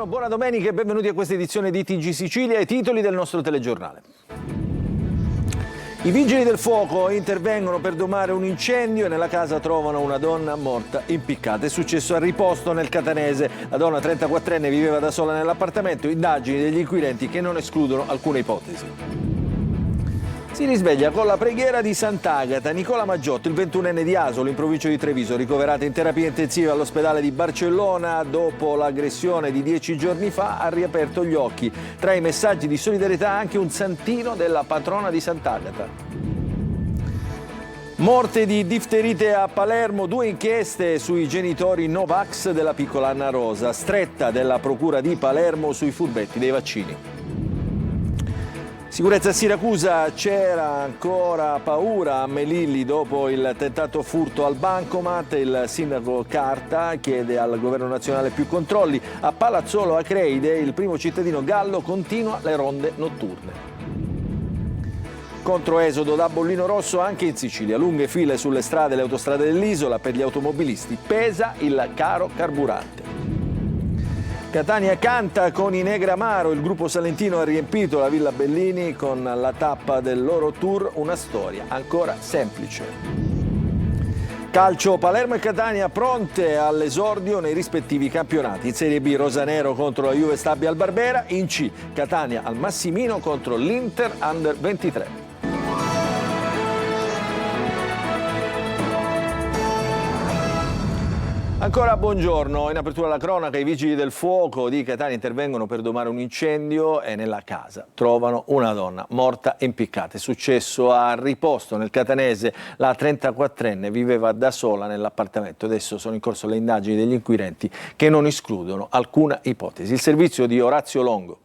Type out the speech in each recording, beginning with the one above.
buongiorno, buona domenica e benvenuti a questa edizione di TG Sicilia, i titoli del nostro telegiornale. I vigili del fuoco intervengono per domare un incendio e nella casa trovano una donna morta impiccata. È successo a Riposto nel Catanese. La donna 34enne viveva da sola nell'appartamento, indagini degli inquirenti che non escludono alcune ipotesi. Si risveglia con la preghiera di Sant'Agata. Nicola Maggiotto, il 21enne di Asolo, in provincia di Treviso, ricoverato in terapia intensiva all'ospedale di Barcellona dopo l'aggressione di 10 giorni fa, ha riaperto gli occhi. Tra i messaggi di solidarietà anche un santino della patrona di Sant'Agata. Morte di difterite a Palermo, 2 inchieste sui genitori Novax della piccola Anna Rosa, stretta della procura di Palermo sui furbetti dei vaccini. Sicurezza a Siracusa, c'era ancora paura a Melilli dopo il tentato furto al bancomat. Il sindaco Carta chiede al governo nazionale più controlli. A Palazzolo Acreide il primo cittadino Gallo continua le ronde notturne. Controesodo da bollino rosso anche in Sicilia, lunghe file sulle strade e le autostrade dell'isola per gli automobilisti, pesa il caro carburante. Catania canta con i Negramaro, il gruppo salentino ha riempito la Villa Bellini con la tappa del loro tour, una storia ancora semplice. Calcio, Palermo e Catania pronte all'esordio nei rispettivi campionati. In Serie B Rosanero contro la Juve Stabia al Barbera, in C Catania al Massimino contro l'Inter Under 23. Ancora buongiorno, in apertura alla cronaca i vigili del fuoco di Catania intervengono per domare un incendio e nella casa trovano una donna morta impiccata. È successo a Riposto nel Catanese, la 34enne viveva da sola nell'appartamento. Adesso sono in corso le indagini degli inquirenti che non escludono alcuna ipotesi. Il servizio di Orazio Longo.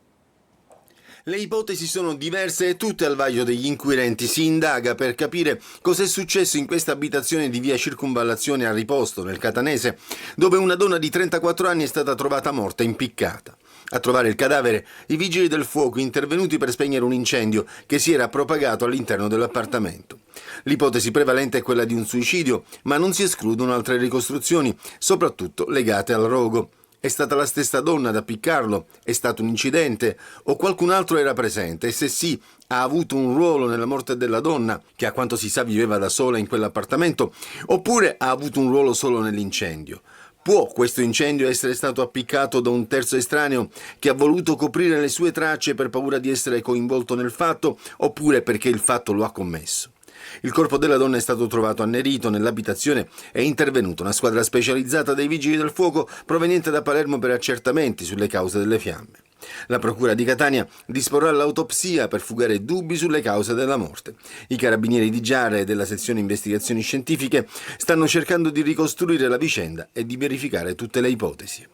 Le ipotesi sono diverse e tutte al vaglio degli inquirenti. Si indaga per capire cos'è successo in questa abitazione di via Circunvallazione a Riposto, nel Catanese, dove una donna di 34 anni è stata trovata morta impiccata. A trovare il cadavere, i vigili del fuoco intervenuti per spegnere un incendio che si era propagato all'interno dell'appartamento. L'ipotesi prevalente è quella di un suicidio, ma non si escludono altre ricostruzioni, soprattutto legate al rogo. È stata la stessa donna ad appiccarlo? È stato un incidente? O qualcun altro era presente? E se sì, ha avuto un ruolo nella morte della donna, che a quanto si sa viveva da sola in quell'appartamento? Oppure ha avuto un ruolo solo nell'incendio? Può questo incendio essere stato appiccato da un terzo estraneo che ha voluto coprire le sue tracce per paura di essere coinvolto nel fatto, oppure perché il fatto lo ha commesso? Il corpo della donna è stato trovato annerito. Nell'abitazione è intervenuta una squadra specializzata dei vigili del fuoco proveniente da Palermo per accertamenti sulle cause delle fiamme. La procura di Catania disporrà l'autopsia per fugare dubbi sulle cause della morte. I carabinieri di Giara e della sezione investigazioni scientifiche stanno cercando di ricostruire la vicenda e di verificare tutte le ipotesi.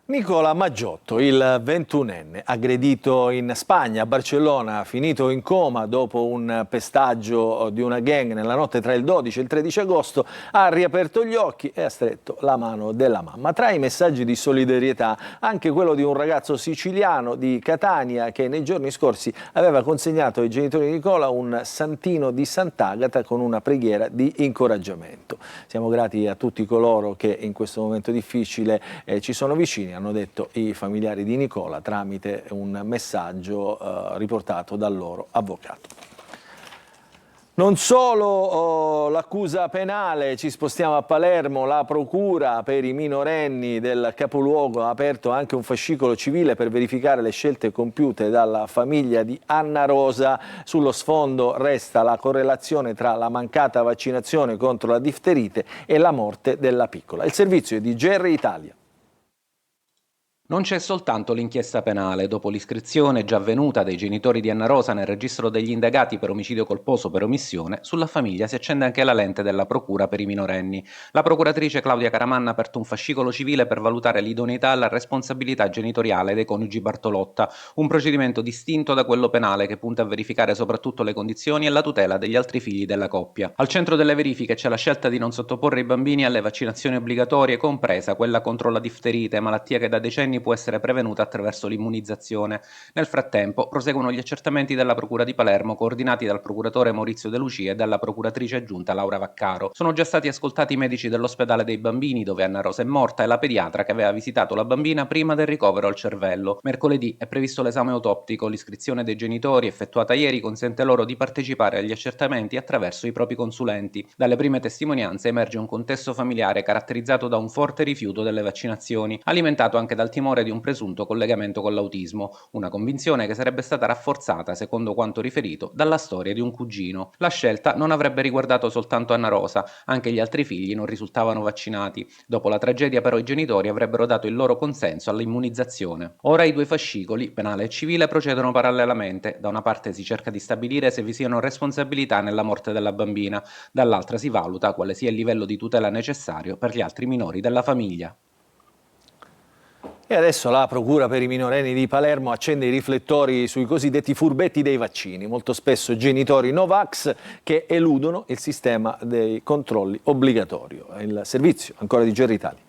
Nicola Maggiotto, il 21enne, aggredito in Spagna, a Barcellona, finito in coma dopo un pestaggio di una gang nella notte tra il 12 e il 13 agosto, ha riaperto gli occhi e ha stretto la mano della mamma. Tra i messaggi di solidarietà anche quello di un ragazzo siciliano di Catania che nei giorni scorsi aveva consegnato ai genitori di Nicola un santino di Sant'Agata con una preghiera di incoraggiamento. Siamo grati a tutti coloro che in questo momento difficile ci sono vicini, hanno detto i familiari di Nicola tramite un messaggio riportato dal loro avvocato. Non solo l'accusa penale, ci spostiamo a Palermo, la procura per i minorenni del capoluogo ha aperto anche un fascicolo civile per verificare le scelte compiute dalla famiglia di Anna Rosa. Sullo sfondo resta la correlazione tra la mancata vaccinazione contro la difterite e la morte della piccola. Il servizio è di GR Italia. Non c'è soltanto l'inchiesta penale. Dopo l'iscrizione già avvenuta dei genitori di Anna Rosa nel registro degli indagati per omicidio colposo per omissione, sulla famiglia si accende anche la lente della procura per i minorenni. La procuratrice Claudia Caramanna ha aperto un fascicolo civile per valutare l'idoneità e la responsabilità genitoriale dei coniugi Bartolotta, un procedimento distinto da quello penale che punta a verificare soprattutto le condizioni e la tutela degli altri figli della coppia. Al centro delle verifiche c'è la scelta di non sottoporre i bambini alle vaccinazioni obbligatorie, compresa quella contro la difterite, malattia che da decenni minorenni può essere prevenuta attraverso l'immunizzazione. Nel frattempo proseguono gli accertamenti della Procura di Palermo, coordinati dal procuratore Maurizio De Lucia e dalla procuratrice aggiunta Laura Vaccaro. Sono già stati ascoltati i medici dell'ospedale dei bambini, dove Anna Rosa è morta, e la pediatra che aveva visitato la bambina prima del ricovero al cervello. Mercoledì è previsto l'esame autoptico. L'iscrizione dei genitori, effettuata ieri, consente loro di partecipare agli accertamenti attraverso i propri consulenti. Dalle prime testimonianze emerge un contesto familiare caratterizzato da un forte rifiuto delle vaccinazioni, alimentato anche dal timore di un presunto collegamento con l'autismo, una convinzione che sarebbe stata rafforzata, secondo quanto riferito, dalla storia di un cugino. La scelta non avrebbe riguardato soltanto Anna Rosa, anche gli altri figli non risultavano vaccinati. Dopo la tragedia però i genitori avrebbero dato il loro consenso all'immunizzazione. Ora i due fascicoli, penale e civile, procedono parallelamente. Da una parte si cerca di stabilire se vi siano responsabilità nella morte della bambina, dall'altra si valuta quale sia il livello di tutela necessario per gli altri minori della famiglia. E adesso la Procura per i minorenni di Palermo accende i riflettori sui cosiddetti furbetti dei vaccini, molto spesso genitori Novax che eludono il sistema dei controlli obbligatorio. Il servizio ancora di Gerry Italia.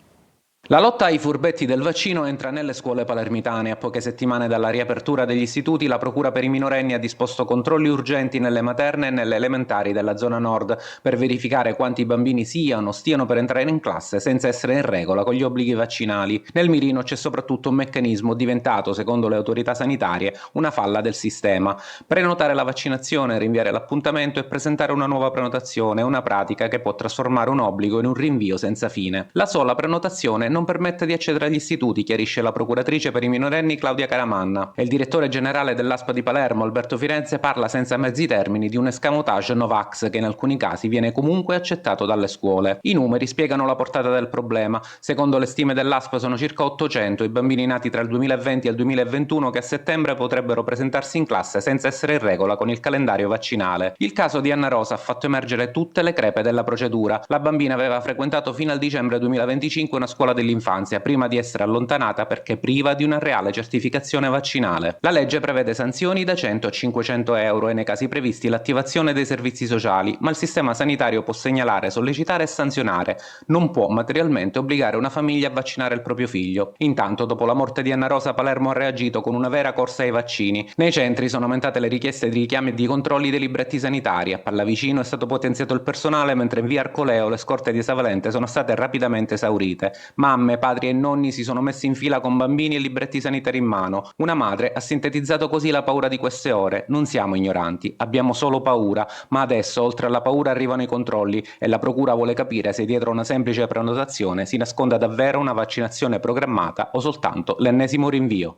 La lotta ai furbetti del vaccino entra nelle scuole palermitane. A poche settimane dalla riapertura degli istituti, la Procura per i minorenni ha disposto controlli urgenti nelle materne e nelle elementari della zona nord per verificare quanti bambini siano o stiano per entrare in classe senza essere in regola con gli obblighi vaccinali. Nel mirino c'è soprattutto un meccanismo diventato, secondo le autorità sanitarie, una falla del sistema. Prenotare la vaccinazione, rinviare l'appuntamento e presentare una nuova prenotazione è una pratica che può trasformare un obbligo in un rinvio senza fine. La sola prenotazione non permette di accedere agli istituti, chiarisce la procuratrice per i minorenni Claudia Caramanna. E il direttore generale dell'ASPA di Palermo, Alberto Firenze, parla senza mezzi termini di un escamotage Novax che in alcuni casi viene comunque accettato dalle scuole. I numeri spiegano la portata del problema. Secondo le stime dell'ASPA sono circa 800 i bambini nati tra il 2020 e il 2021 che a settembre potrebbero presentarsi in classe senza essere in regola con il calendario vaccinale. Il caso di Anna Rosa ha fatto emergere tutte le crepe della procedura. La bambina aveva frequentato fino al dicembre 2025 una scuola dell'infanzia prima di essere allontanata perché priva di una reale certificazione vaccinale. La legge prevede sanzioni da 100 a 500 euro e nei casi previsti l'attivazione dei servizi sociali, ma il sistema sanitario può segnalare, sollecitare e sanzionare, non può materialmente obbligare una famiglia a vaccinare il proprio figlio. Intanto, dopo la morte di Anna Rosa, Palermo ha reagito con una vera corsa ai vaccini. Nei centri sono aumentate le richieste di richiami e di controlli dei libretti sanitari. A Pallavicino è stato potenziato il personale, mentre in via Arcoleo le scorte di Esavalente sono state rapidamente esaurite. Mamme, padri e nonni si sono messi in fila con bambini e libretti sanitari in mano. Una madre ha sintetizzato così la paura di queste ore: non siamo ignoranti, abbiamo solo paura, ma adesso oltre alla paura arrivano i controlli e la procura vuole capire se dietro una semplice prenotazione si nasconda davvero una vaccinazione programmata o soltanto l'ennesimo rinvio.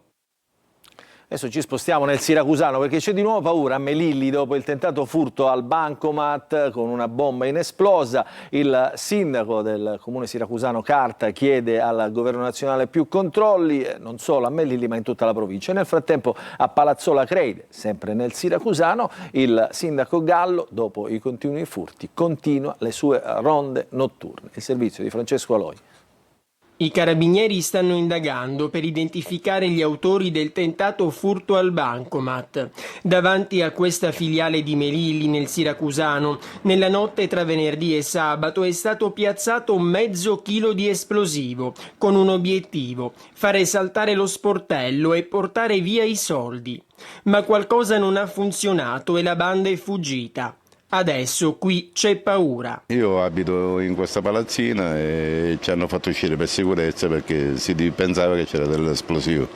Adesso ci spostiamo nel siracusano perché c'è di nuovo paura a Melilli dopo il tentato furto al bancomat con una bomba inesplosa. Il sindaco del comune siracusano Carta chiede al governo nazionale più controlli, non solo a Melilli ma in tutta la provincia. Nel frattempo a Palazzola Creide, sempre nel siracusano, il sindaco Gallo, dopo i continui furti, continua le sue ronde notturne. Il servizio di Francesco Aloi. I carabinieri stanno indagando per identificare gli autori del tentato furto al bancomat. Davanti a questa filiale di Melilli nel siracusano, nella notte tra venerdì e sabato è stato piazzato mezzo chilo di esplosivo, con un obiettivo: fare saltare lo sportello e portare via i soldi. Ma qualcosa non ha funzionato e la banda è fuggita. Adesso qui c'è paura. Io abito in questa palazzina e ci hanno fatto uscire per sicurezza perché si pensava che c'era dell'esplosivo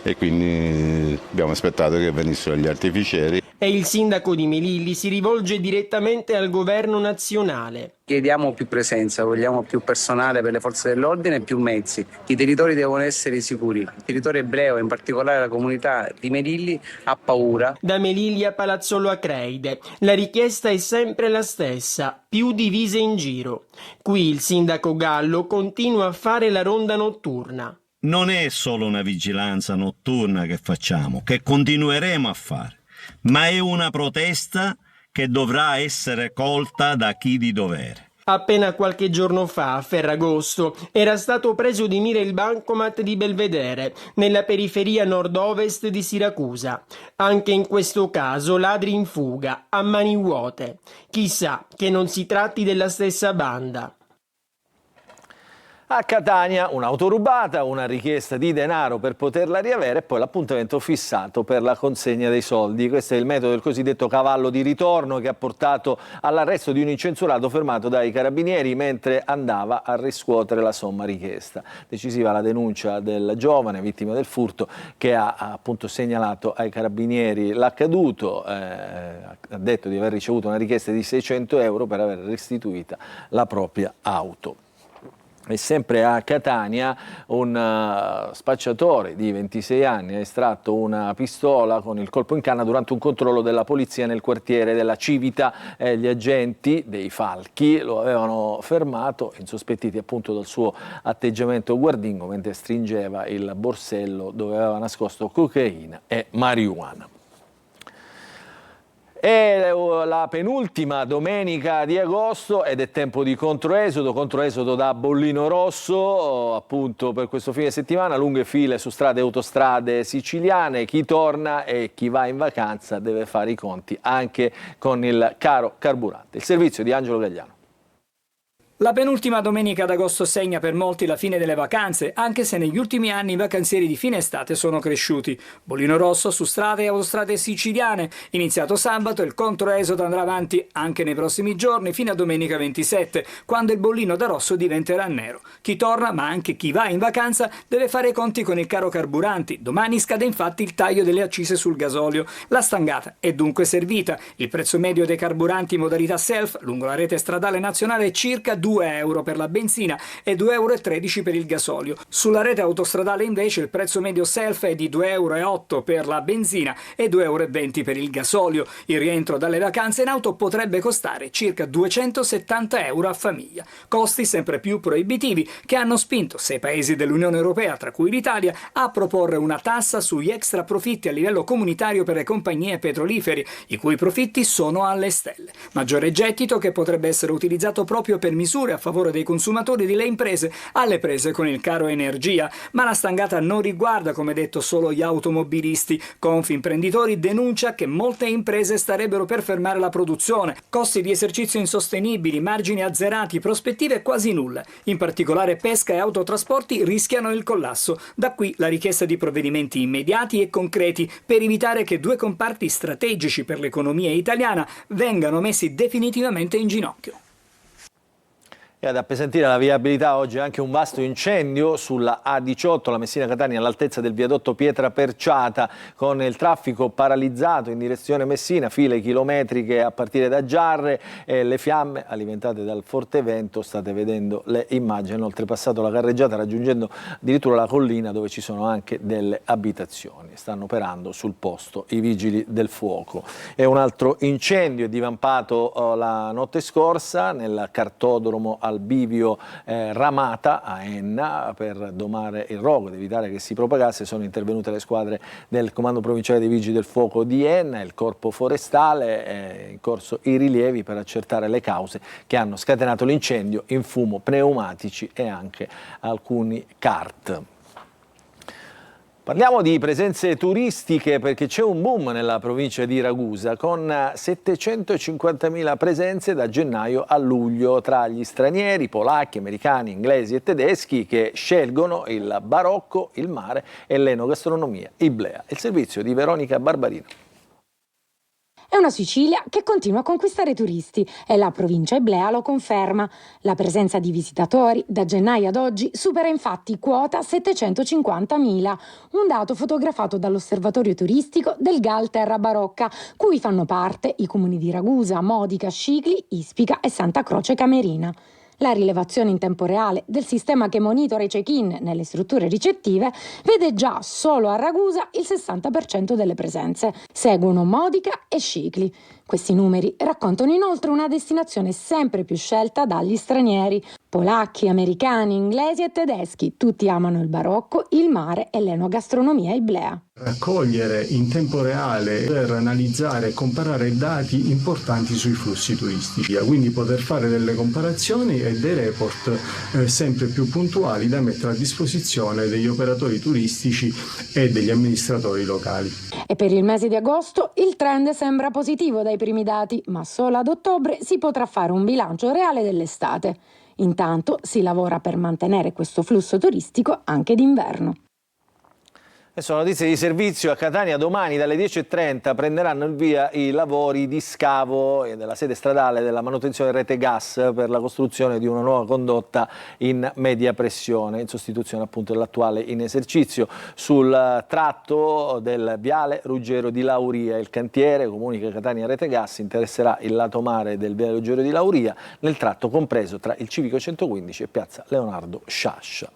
e quindi abbiamo aspettato che venissero gli artificieri. E il sindaco di Melilli si rivolge direttamente al governo nazionale. Chiediamo più presenza, vogliamo più personale per le forze dell'ordine e più mezzi. I territori devono essere sicuri. Il territorio ebreo, in particolare la comunità di Melilli, ha paura. Da Melilli a Palazzolo Acreide, la richiesta è sempre la stessa: più divise in giro. Qui il sindaco Gallo continua a fare la ronda notturna. Non è solo una vigilanza notturna che facciamo, che continueremo a fare, ma è una protesta che dovrà essere colta da chi di dovere. Appena qualche giorno fa, a Ferragosto, era stato preso di mira il bancomat di Belvedere, nella periferia nord-ovest di Siracusa. Anche in questo caso ladri in fuga, a mani vuote. Chissà che non si tratti della stessa banda. A Catania un'auto rubata, una richiesta di denaro per poterla riavere e poi l'appuntamento fissato per la consegna dei soldi. Questo è il metodo del cosiddetto cavallo di ritorno che ha portato all'arresto di un incensurato fermato dai carabinieri mentre andava a riscuotere la somma richiesta. Decisiva la denuncia del giovane vittima del furto che ha appunto segnalato ai carabinieri l'accaduto, ha detto di aver ricevuto una richiesta di 600 euro per aver restituita la propria auto. E sempre a Catania un spacciatore di 26 anni ha estratto una pistola con il colpo in canna durante un controllo della polizia nel quartiere della Civita. Gli agenti dei Falchi lo avevano fermato, insospettiti appunto dal suo atteggiamento guardingo mentre stringeva il borsello dove aveva nascosto cocaina e marijuana. È la penultima domenica di agosto ed è tempo di controesodo da Bollino Rosso, appunto per questo fine settimana, lunghe file su strade e autostrade siciliane, chi torna e chi va in vacanza deve fare i conti anche con il caro carburante. Il servizio di Angelo Gagliano. La penultima domenica d'agosto segna per molti la fine delle vacanze, anche se negli ultimi anni i vacanzieri di fine estate sono cresciuti. Bollino Rosso su strade e autostrade siciliane. Iniziato sabato, il controesodo andrà avanti anche nei prossimi giorni fino a domenica 27, quando il bollino da rosso diventerà nero. Chi torna, ma anche chi va in vacanza, deve fare i conti con il caro carburanti. Domani scade infatti il taglio delle accise sul gasolio. La stangata è dunque servita. Il prezzo medio dei carburanti in modalità self lungo la rete stradale nazionale è circa 2 euro per la benzina e 2,13 euro per il gasolio. Sulla rete autostradale invece il prezzo medio self è di 2,08 euro per la benzina e 2,20 euro per il gasolio. Il rientro dalle vacanze in auto potrebbe costare circa 270 euro a famiglia. Costi sempre più proibitivi che hanno spinto 6 paesi dell'Unione Europea, tra cui l'Italia, a proporre una tassa sugli extra profitti a livello comunitario per le compagnie petrolifere, i cui profitti sono alle stelle. Maggiore gettito che potrebbe essere utilizzato proprio per misure a favore dei consumatori e delle imprese alle prese con il caro energia, ma la stangata non riguarda, come detto, solo gli automobilisti. Confimprenditori denuncia che molte imprese starebbero per fermare la produzione, costi di esercizio insostenibili, margini azzerati, prospettive quasi nulle. In particolare pesca e autotrasporti rischiano il collasso. Da qui la richiesta di provvedimenti immediati e concreti per evitare che due comparti strategici per l'economia italiana vengano messi definitivamente in ginocchio. E ad appesantire la viabilità oggi anche un vasto incendio sulla A18, la Messina-Catania, all'altezza del viadotto Pietra Perciata, con il traffico paralizzato in direzione Messina, file chilometriche a partire da Giarre e le fiamme alimentate dal forte vento. State vedendo le immagini, hanno oltrepassato la carreggiata raggiungendo addirittura la collina dove ci sono anche delle abitazioni. Stanno operando sul posto i vigili del fuoco. E un altro incendio è divampato la notte scorsa nel cartodromo al bivio Ramata a Enna. Per domare il rogo ed evitare che si propagasse sono intervenute le squadre del Comando Provinciale dei Vigili del Fuoco di Enna e il Corpo Forestale. È in corso i rilievi per accertare le cause che hanno scatenato l'incendio, in fumo, pneumatici e anche alcuni kart. Parliamo di presenze turistiche perché c'è un boom nella provincia di Ragusa con 750.000 presenze da gennaio a luglio tra gli stranieri, polacchi, americani, inglesi e tedeschi che scelgono il barocco, il mare e l'enogastronomia Iblea. Il servizio di Veronica Barbarino. È una Sicilia che continua a conquistare turisti e la provincia Iblea lo conferma. La presenza di visitatori da gennaio ad oggi supera infatti quota 750.000, un dato fotografato dall'osservatorio turistico del GAL Terra Barocca, cui fanno parte i comuni di Ragusa, Modica, Scicli, Ispica e Santa Croce Camerina. La rilevazione in tempo reale del sistema che monitora i check-in nelle strutture ricettive vede già solo a Ragusa il 60% delle presenze. Seguono Modica e Scicli. Questi numeri raccontano inoltre una destinazione sempre più scelta dagli stranieri. Polacchi, americani, inglesi e tedeschi, tutti amano il barocco, il mare e l'enogastronomia Iblea. Raccogliere in tempo reale per analizzare e comparare dati importanti sui flussi turistici, quindi poter fare delle comparazioni e dei report sempre più puntuali da mettere a disposizione degli operatori turistici e degli amministratori locali. E per il mese di agosto il trend sembra positivo dai primi dati, ma solo ad ottobre si potrà fare un bilancio reale dell'estate. Intanto si lavora per mantenere questo flusso turistico anche d'inverno. Adesso notizie di servizio. A Catania domani dalle 10:30 prenderanno il via i lavori di scavo della sede stradale della manutenzione rete gas per la costruzione di una nuova condotta in media pressione, in sostituzione appunto dell'attuale in esercizio. Sul tratto del viale Ruggero di Lauria il cantiere, comunica Catania Rete Gas, interesserà il lato mare del viale Ruggero di Lauria nel tratto compreso tra il Civico 115 e piazza Leonardo Sciascia.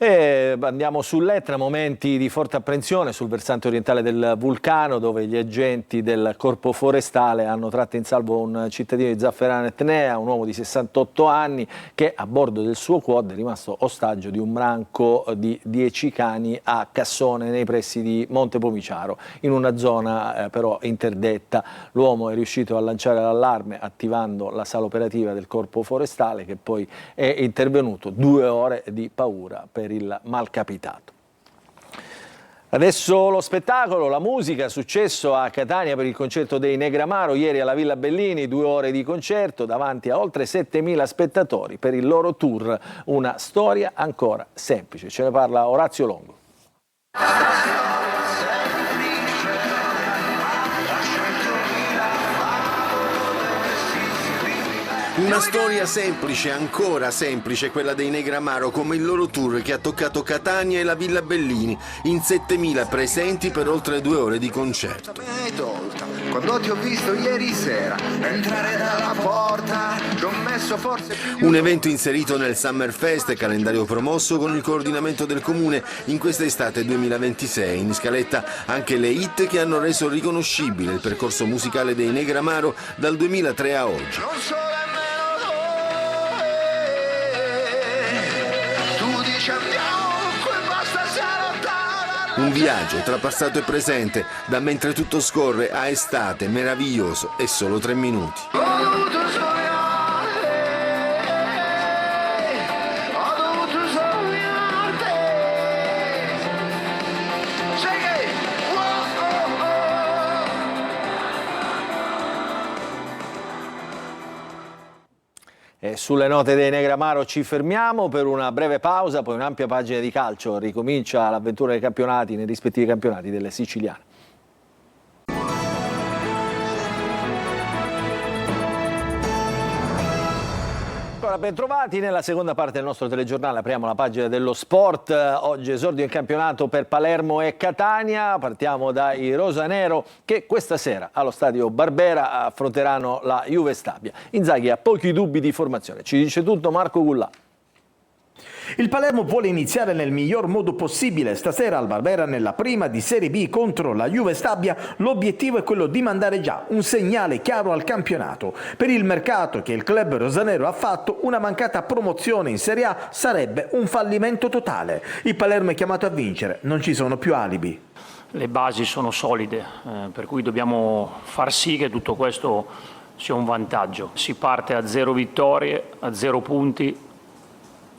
E andiamo sull'Etna, momenti di forte apprensione sul versante orientale del vulcano, dove gli agenti del Corpo Forestale hanno tratto in salvo un cittadino di Zafferana Etnea, un uomo di 68 anni che a bordo del suo quad è rimasto ostaggio di un branco di 10 cani a Cassone nei pressi di Monte Pomiciaro, in una zona però interdetta. L'uomo è riuscito a lanciare l'allarme attivando la sala operativa del Corpo Forestale, che poi è intervenuto. 2 ore di paura per il malcapitato. Adesso lo spettacolo, la musica, successo a Catania per il concerto dei Negramaro, ieri alla Villa Bellini, 2 ore di concerto davanti a oltre 7.000 spettatori per il loro tour, una storia ancora semplice. Ce ne parla Orazio Longo. Una storia semplice, ancora semplice, quella dei Negramaro, come il loro tour che ha toccato Catania e la Villa Bellini, in 7.000 presenti per oltre 2 ore di concerto. Quando ti ho visto ieri sera entrare dalla porta, ti ho messo forse più... Un evento inserito nel Summer Fest, calendario promosso con il coordinamento del comune in questa estate 2026. In scaletta anche le hit che hanno reso riconoscibile il percorso musicale dei Negramaro dal 2003 a oggi. Un viaggio tra passato e presente, da mentre tutto scorre a estate, meraviglioso e solo 3 minuti. E sulle note dei Negramaro ci fermiamo per una breve pausa, poi un'ampia pagina di calcio. Ricomincia l'avventura dei campionati nei rispettivi campionati delle siciliane. Bentrovati nella seconda parte del nostro telegiornale. Apriamo la pagina dello sport. Oggi esordio in campionato per Palermo e Catania. Partiamo dai rosanero che questa sera allo stadio Barbera affronteranno la Juve Stabia. Inzaghi ha pochi dubbi di formazione. Ci dice tutto Marco Gullà. Il Palermo vuole iniziare nel miglior modo possibile stasera al Barbera nella prima di Serie B contro la Juve Stabia. L'obiettivo è quello di mandare già un segnale chiaro al campionato. Per il mercato che il club rosanero ha fatto, una mancata promozione in Serie A sarebbe un fallimento totale. Il Palermo è chiamato a vincere, non ci sono più alibi. Le basi sono solide, per cui dobbiamo far sì che tutto questo sia un vantaggio. Si parte a 0 vittorie, a 0 punti.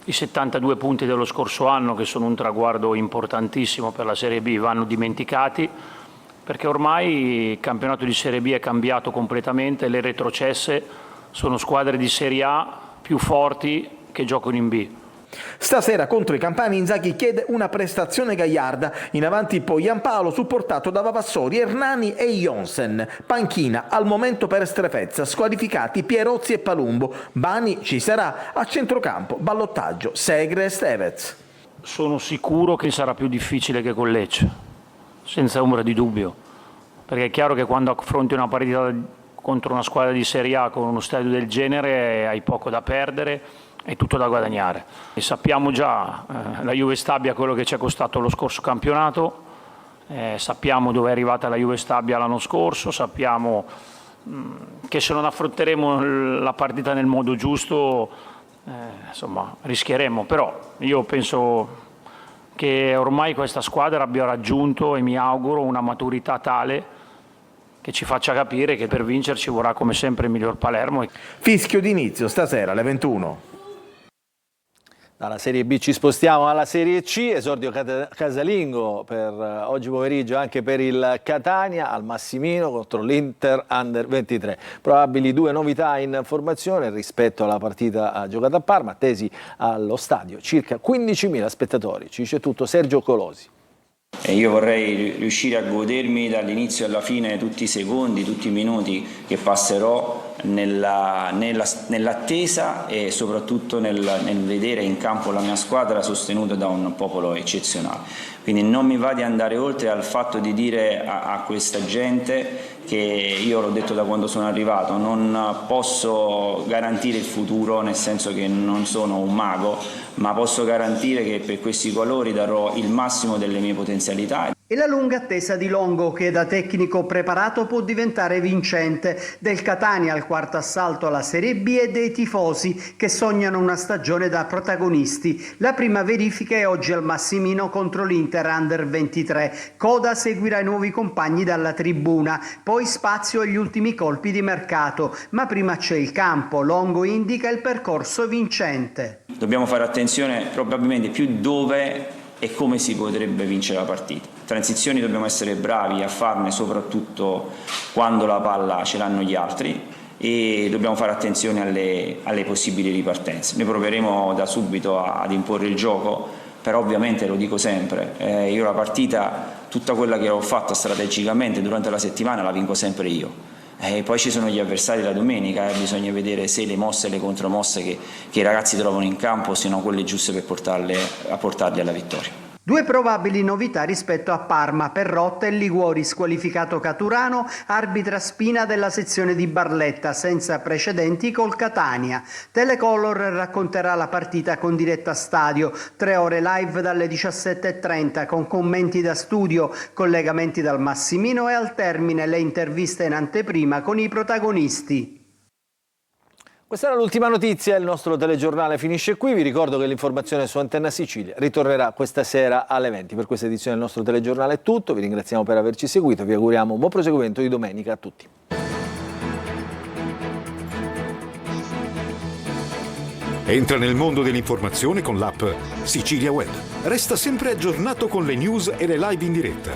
I 72 punti dello scorso anno, che sono un traguardo importantissimo per la Serie B, vanno dimenticati perché ormai il campionato di Serie B è cambiato completamente, le retrocesse sono squadre di Serie A più forti che giocano in B. Stasera contro i Campani Inzaghi chiede una prestazione gagliarda, in avanti poi Giampaolo supportato da Vavassori, Hernani e Jonsen. Panchina al momento per Strefezza, squalificati Pierozzi e Palumbo. Bani ci sarà, a centrocampo ballottaggio Segre e Stevez. Sono sicuro che sarà più difficile che con Lecce, senza ombra di dubbio, perché è chiaro che quando affronti una partita contro una squadra di Serie A con uno stadio del genere hai poco da perdere e tutto da guadagnare. E sappiamo già la Juve Stabia quello che ci è costato lo scorso campionato, sappiamo dove è arrivata la Juve Stabia l'anno scorso, sappiamo che se non affronteremo la partita nel modo giusto insomma rischieremo, però io penso che ormai questa squadra abbia raggiunto, e mi auguro, una maturità tale che ci faccia capire che per vincerci vorrà come sempre il miglior Palermo. Fischio d'inizio stasera alle 21. Dalla Serie B ci spostiamo alla Serie C, esordio casalingo per oggi pomeriggio anche per il Catania al Massimino contro l'Inter Under 23. Probabili 2 novità in formazione rispetto alla partita giocata a Parma, attesi allo stadio circa 15.000 spettatori. Ci dice tutto Sergio Colosi. E io vorrei riuscire a godermi dall'inizio alla fine tutti i secondi, tutti i minuti che passerò nell'attesa e soprattutto nel vedere in campo la mia squadra sostenuta da un popolo eccezionale. Quindi non mi va di andare oltre al fatto di dire a questa gente che io l'ho detto da quando sono arrivato, non posso garantire il futuro, nel senso che non sono un mago, ma posso garantire che per questi colori darò il massimo delle mie potenzialità. E la lunga attesa di Longo, che da tecnico preparato può diventare vincente, del Catania al quarto assalto alla Serie B e dei tifosi che sognano una stagione da protagonisti. La prima verifica è oggi al Massimino contro l'Inter Under 23. Coda seguirà i nuovi compagni dalla tribuna, poi spazio agli ultimi colpi di mercato, ma prima c'è il campo. Longo indica il percorso vincente. Dobbiamo fare attenzione probabilmente più dove e come si potrebbe vincere la partita. Transizioni dobbiamo essere bravi a farne soprattutto quando la palla ce l'hanno gli altri e dobbiamo fare attenzione alle possibili ripartenze. Noi proveremo da subito ad imporre il gioco, però ovviamente lo dico sempre, io la partita, tutta quella che ho fatto strategicamente durante la settimana la vinco sempre io. E poi ci sono gli avversari la domenica, bisogna vedere se le mosse e le contromosse che i ragazzi trovano in campo siano quelle giuste per portarli alla vittoria. Due probabili novità rispetto a Parma: Perrotta e Liguori, squalificato Caturano, arbitra Spina della sezione di Barletta, senza precedenti col Catania. Telecolor racconterà la partita con diretta stadio, 3 ore live dalle 17:30 con commenti da studio, collegamenti dal Massimino e al termine le interviste in anteprima con i protagonisti. Questa era l'ultima notizia, il nostro telegiornale finisce qui. Vi ricordo che l'informazione su Antenna Sicilia ritornerà questa sera alle 20. Per questa edizione del nostro telegiornale è tutto, vi ringraziamo per averci seguito, vi auguriamo un buon proseguimento di domenica a tutti. Entra nel mondo dell'informazione con l'app Sicilia Web. Resta sempre aggiornato con le news e le live in diretta.